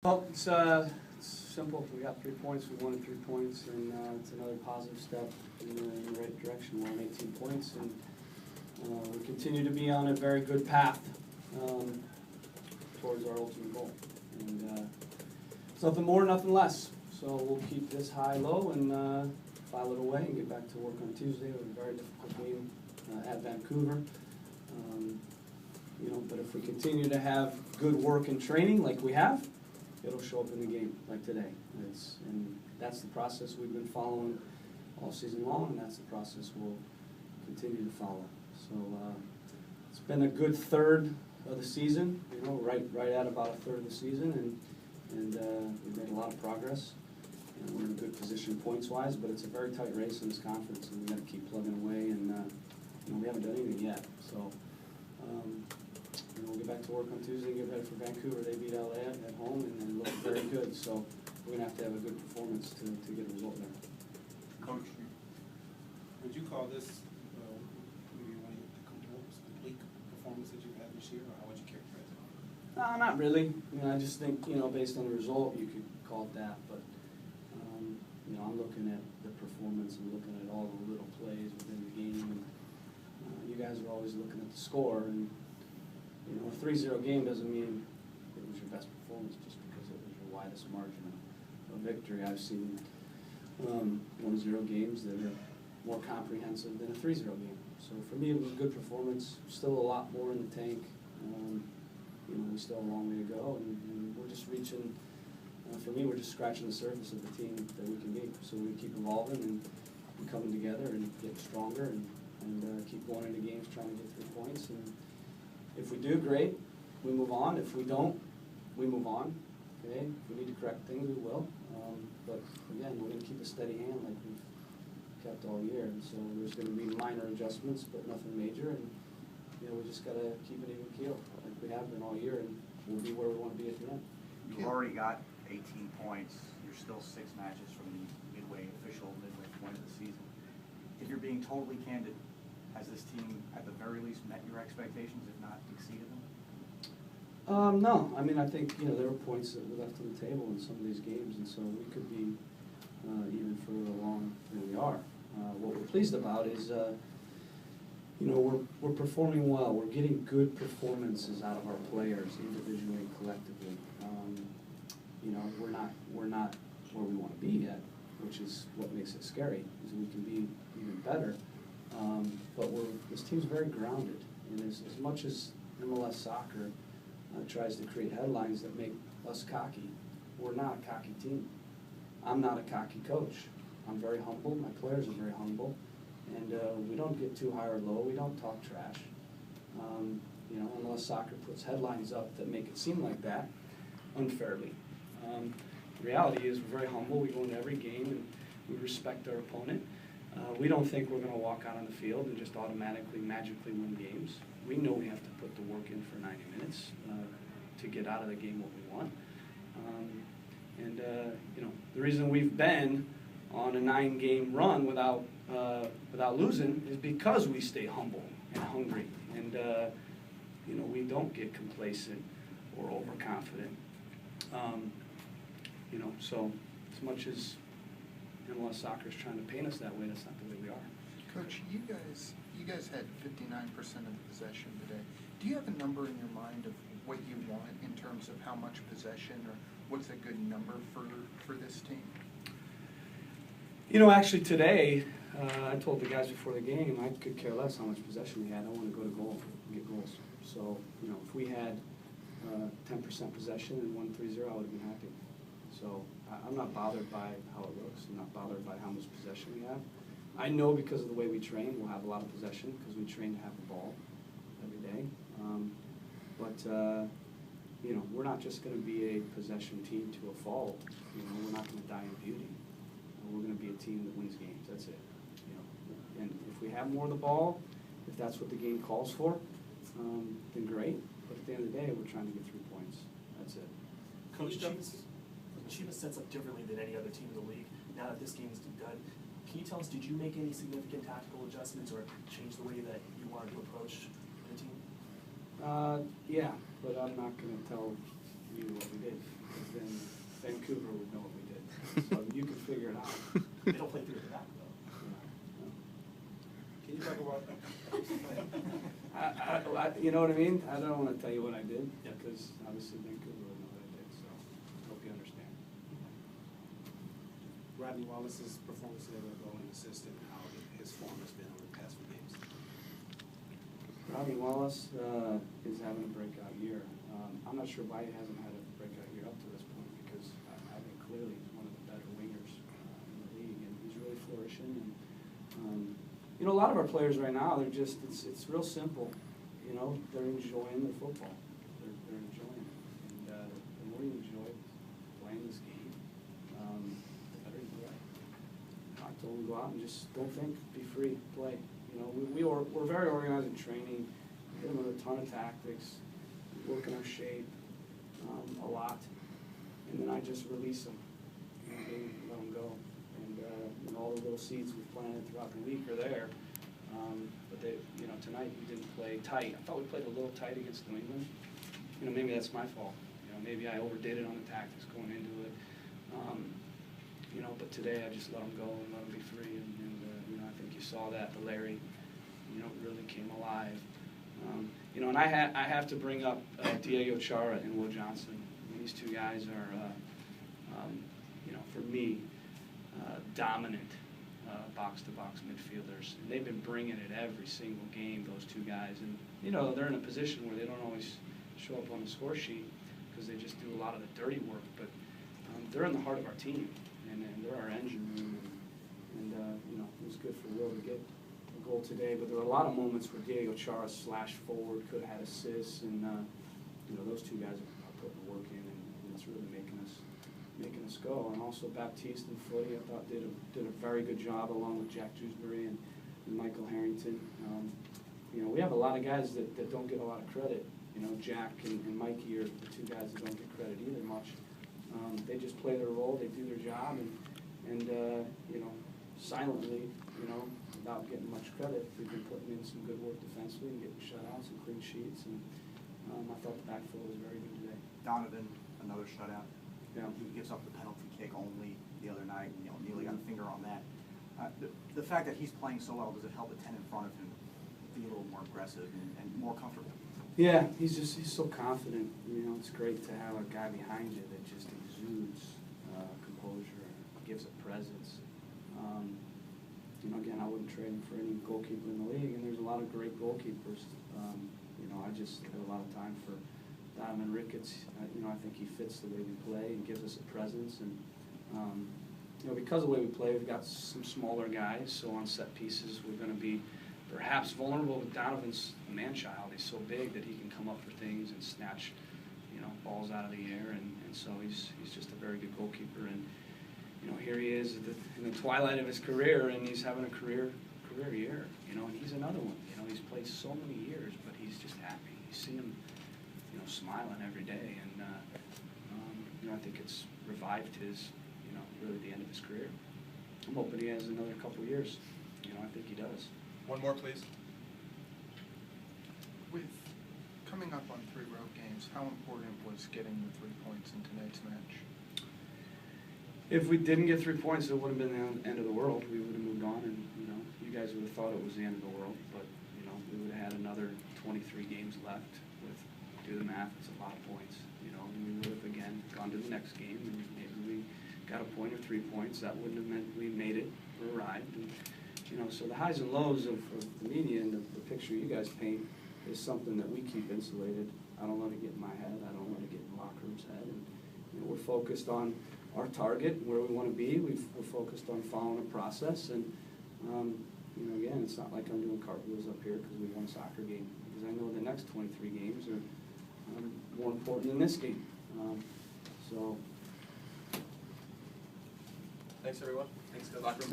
Well, it's simple. We got 3 points. We wanted 3 points, and it's another positive step in the right direction. We're on 18 points, and we continue to be on a very good path towards our ultimate goal. And it's nothing more, nothing less. So we'll keep this high-low and file it away and get back to work on Tuesday with a very difficult game at Vancouver. But if we continue to have good work and training like we have, it'll show up in the game like today. And that's the process we've been following all season long, and that's the process we'll continue to follow. So it's been a good third of the season, right at about a third of the season, and we've made a lot of progress. And we're in a good position points-wise, but it's a very tight race in this conference, and we've got to keep plugging away, and we haven't done anything yet. So we'll get back to work on Tuesday and get ready for Vancouver. They beat LA at home and look very good. So we're going to have a good performance to get a result there. Coach, would you call this maybe one of the most complete performance that you've had this year, or how would you characterize it? No, not really. I just think, based on the result, you could call it that. But, I'm looking at the performance and looking at all the little plays within the game. And, you guys are always looking at the score. And, a 3-0 game doesn't mean it was your best performance just because it was your widest margin of victory. I've seen 1-0 games that are more comprehensive than a 3-0 game. So for me, it was a good performance. Still a lot more in the tank. We still have a long way to go, and we're just reaching. For me, we're just scratching the surface of the team that we can be. So we keep evolving and coming together and getting stronger and keep going into games trying to get 3 points. And if we do, great, we move on. If we don't, we move on. Okay? If we need to correct things, we will. But again, we're going to keep a steady hand like we've kept all year. And so there's going to be minor adjustments, but nothing major. And we just got to keep an even keel like we have been all year, and we'll be where we want to be at the end. You've already got 18 points. You're still 6 matches from the midway point of the season. If you're being totally candid, has this team, at the very least, met your expectations, if not exceeded them? No. I think, there were points that were left on the table in some of these games, and so we could be even further along than we are. What we're pleased about is, we're performing well. We're getting good performances out of our players, individually and collectively. We're not where we want to be yet, which is what makes it scary, is we can be even better. But this team's very grounded, and as much as MLS soccer tries to create headlines that make us cocky, we're not a cocky team. I'm not a cocky coach. I'm very humble. My players are very humble, and we don't get too high or low. We don't talk trash. MLS soccer puts headlines up that make it seem like that unfairly. The reality is we're very humble. We go into every game and we respect our opponent. We don't think we're going to walk out on the field and just automatically, magically win games. We know we have to put the work in for 90 minutes to get out of the game what we want. The reason we've been on a 9-game run without losing is because we stay humble and hungry, and we don't get complacent or overconfident. So as much as MLS soccer is trying to paint us that way, that's not the way we are. Coach, you guys had 59% of the possession today. Do you have a number in your mind of what you want in terms of how much possession, or what's a good number for this team? Actually today, I told the guys before the game I could care less how much possession we had. I want to go to goal and get goals. So, if we had 10% possession and won 3-0, I would have been happy. So I'm not bothered by how it looks. I'm not bothered by how much possession we have. I know because of the way we train, we'll have a lot of possession because we train to have the ball every day. We're not just going to be a possession team to a fault. We're not going to die in beauty. We're going to be a team that wins games. That's it. And if we have more of the ball, if that's what the game calls for, then great. But at the end of the day, we're trying to get 3 points. That's it. Coach, Chivas sets up differently than any other team in the league. Now that this game is done, can you tell us, did you make any significant tactical adjustments or change the way that you wanted to approach the team? Yeah, but I'm not going to tell you what we did. because then Vancouver would know what we did. So you can figure it out. They don't play through the back, though. Can you talk about, You know what I mean? I don't want to tell you what I did, Yeah. because obviously Vancouver would know what I did, so I hope you understand. Rodney Wallace's performance today with a goal and assist, and how his form has been over the past few games? Robbie Wallace is having a breakout year. I'm not sure why he hasn't had a breakout year up to this point, because I think clearly he's one of the better wingers in the league, and he's really flourishing. And you know, a lot of our players right now, they're just, it's real simple. You know, they're enjoying their football. They're enjoying it. And the more you enjoy playing this game, the better you play. I told them, go out and just don't think, be free, play. You know, we're very organized in training. We hit them with a ton of tactics. We work in our shape a lot. And then I just release them and let them go. And you know, all the little seeds we've planted throughout the week are there. But they, you know, tonight we didn't play tight. I thought we played a little tight against New England. You know, maybe that's my fault. You know, maybe I overdid it on the tactics going into it. You know, but today I just let them go and let them be free. And you know, I think you saw that. The Larry, you know, really came alive. You know, and I have to bring up Diego Chara and Will Johnson. I mean, these two guys are, you know, for me, dominant box-to-box midfielders. And they've been bringing it every single game, those two guys. And, you know, they're in a position where they don't always show up on the score sheet because they just do a lot of the dirty work. But they're in the heart of our team, and they're our engine room. And you know, it was good for Will to get a goal today. But there were a lot of moments where Diego Chara slashed forward, could have had assists. And, you know, those two guys are putting the work in, and it's really making us go. And also Baptiste and Footy, I thought did a very good job along with Jack Dewsbury and Michael Harrington. You know, we have a lot of guys that don't get a lot of credit. You know, Jack and Mikey are the two guys that don't get credit either much. They just play their role, they do their job, and you know, silently, you know, without getting much credit, we've been putting in some good work defensively and getting shutouts and clean sheets. And I thought the back four was very good today. Donovan, another shutout. Yeah. He gives up the penalty kick only the other night, and, you know, Neely got a finger on that. The fact that he's playing so well, does it help the 10 in front of him be a little more aggressive and more comfortable? Yeah, he's so confident. You know, it's great to have a guy behind you that just exudes composure and gives a presence. You know, again, I wouldn't trade him for any goalkeeper in the league, and there's a lot of great goalkeepers. You know, I just have a lot of time for Donovan Ricketts. You know, I think he fits the way we play and gives us a presence. And you know, because of the way we play, we've got some smaller guys, so on set pieces we're going to be perhaps vulnerable. With Donovan's a man-child. He's so big that he can come up for things and snatch, you know, balls out of the air, and so he's just a very good goalkeeper. And you know, here he is in the twilight of his career, and he's having a career year. You know, and he's another one. You know, he's played so many years, but he's just happy. You see him, you know, smiling every day, and you know, I think it's revived his, you know, really the end of his career. I'm hoping he has another couple years. You know, I think he does. One more, please. With coming up on 3 road games, how important was getting the 3 points in tonight's match? If we didn't get 3 points, it wouldn't have been the end of the world. We would have moved on, and you know, you guys would have thought it was the end of the world. But you know, we would have had another 23 games left. With, do the math, it's a lot of points. You know, and we would have again gone to the next game, and maybe we got a point or 3 points. That wouldn't have meant we made it or arrived. And, you know, so the highs and lows of the media and the picture you guys paint is something that we keep insulated. I don't let it get in my head. I don't let it get in the locker room's head. And you know, we're focused on our target, where we want to be. We're focused on following a process. And you know, again, it's not like I'm doing cartwheels up here because we won a soccer game. Because I know the next 23 games are more important than this game. So. Thanks, everyone. Thanks, locker room.